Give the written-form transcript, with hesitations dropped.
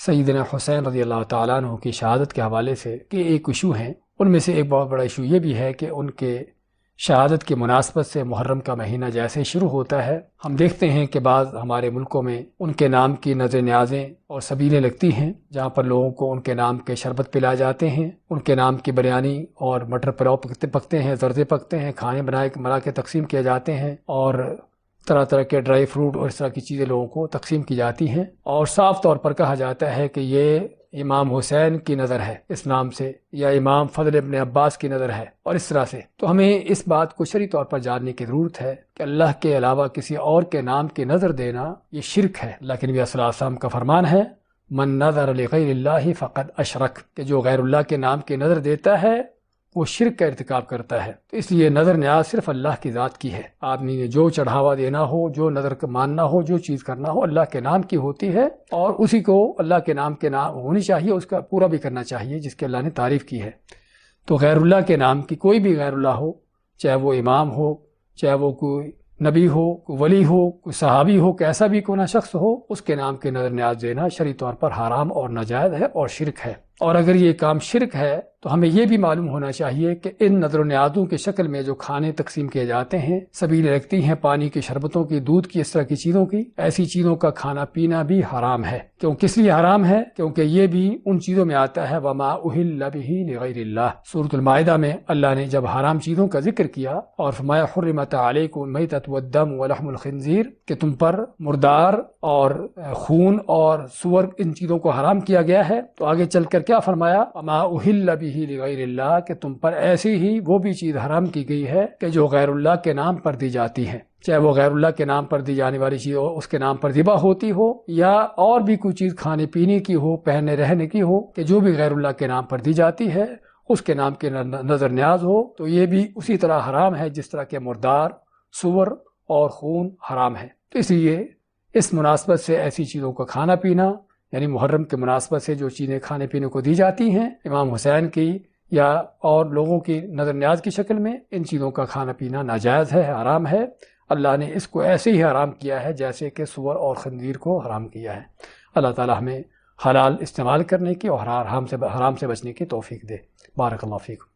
سیدنا حسین رضی اللہ تعالیٰ عنہ کی شہادت کے حوالے سے کہ ایک ایشو ہیں، ان میں سے ایک بہت بڑا ایشو یہ بھی ہے کہ ان کے شہادت کی مناسبت سے محرم کا مہینہ جیسے شروع ہوتا ہے، ہم دیکھتے ہیں کہ بعض ہمارے ملکوں میں ان کے نام کی نظر نیازیں اور سبیلیں لگتی ہیں، جہاں پر لوگوں کو ان کے نام کے شربت پلائے جاتے ہیں، ان کے نام کی بریانی اور مٹر پلاؤ پکتے ہیں، زردے پکتے ہیں، کھانے بنا کے تقسیم کیے جاتے ہیں، اور طرح طرح کے ڈرائی فروٹ اور اس طرح کی چیزیں لوگوں کو تقسیم کی جاتی ہیں، اور صاف طور پر کہا جاتا ہے کہ یہ امام حسین کی نظر ہے اس نام سے، یا امام فضل ابن عباس کی نظر ہے، اور اس طرح سے۔ تو ہمیں اس بات کو شرعی طور پر جاننے کی ضرورت ہے کہ اللہ کے علاوہ کسی اور کے نام کی نظر دینا یہ شرک ہے۔ اللہ کے نبی صلی اللہ علیہ وسلم کا فرمان ہے، من نظر لغیر اللہ فقد اشرک، کہ جو غیر اللہ کے نام کی نظر دیتا ہے وہ شرک کا ارتکاب کرتا ہے۔ تو اس لیے نظر نیاز صرف اللہ کی ذات کی ہے۔ آدمی نے جو چڑھاوا دینا ہو، جو نظر ماننا ہو، جو چیز کرنا ہو، اللہ کے نام کی ہوتی ہے، اور اسی کو اللہ کے نام ہونی چاہیے، اس کا پورا بھی کرنا چاہیے جس کی اللہ نے تعریف کی ہے۔ تو غیر اللہ کے نام کی کوئی بھی غیر اللہ ہو، چاہے وہ امام ہو، چاہے وہ کوئی نبی ہو، کوئی ولی ہو، کوئی صحابی ہو، کیسا بھی کوئی شخص ہو، اس کے نام کے نظر نیاز دینا شرعی طور پر حرام اور ناجائز ہے اور شرک ہے۔ اور اگر یہ کام شرک ہے تو ہمیں یہ بھی معلوم ہونا چاہیے کہ ان نظر و نیازوں کی شکل میں جو کھانے تقسیم کیے جاتے ہیں، سبیلیں لگتی ہیں پانی کی، شربتوں کی، دودھ کی، اس طرح کی چیزوں کی، ایسی چیزوں کا کھانا پینا بھی حرام ہے۔ کیوں؟ کس لیے حرام ہے؟ کیونکہ یہ بھی ان چیزوں میں آتا ہے وما اہل بہ لغیر اللہ۔ سورۃ المائدہ میں اللہ نے جب حرام چیزوں کا ذکر کیا اور فرمایا حرمت علیکم المیتۃ والدم ولحم الخنزیر، کہ تم پر مردار اور خون اور سور ان چیزوں کو حرام کیا گیا ہے، تو آگے چل کر کیا فرمایا؟ وما اہل بہ لغیر اللہ، کہ تم پر ایسی ہی وہ بھی چیز حرام کی گئی ہے کہ جو غیر اللہ کے نام پر دی جاتی ہے، چاہے وہ غیر اللہ کے نام پر دی جانے والی چیز ہو، اس کے نام پر ذبح ہوتی ہو، یا اور بھی کوئی چیز کھانے پینے کی ہو، پہننے رہنے کی ہو، کہ جو بھی غیر اللہ کے نام پر دی جاتی ہے اس کے نام کے نظر نیاز ہو، تو یہ بھی اسی طرح حرام ہے جس طرح کہ مردار، سور اور خون حرام ہے۔ تو اس لیے اس مناسبت سے ایسی چیزوں کا کھانا پینا، یعنی محرم کے مناسبت سے جو چیزیں کھانے پینے کو دی جاتی ہیں امام حسین کی یا اور لوگوں کی نظر نیاز کی شکل میں، ان چیزوں کا کھانا پینا ناجائز ہے، حرام ہے۔ اللہ نے اس کو ایسے ہی حرام کیا ہے جیسے کہ سور اور خنزیر کو حرام کیا ہے۔ اللہ تعالی ہمیں حلال استعمال کرنے کی اور حرام سے بچنے کی توفیق دے۔ بارک اللہ فیکم۔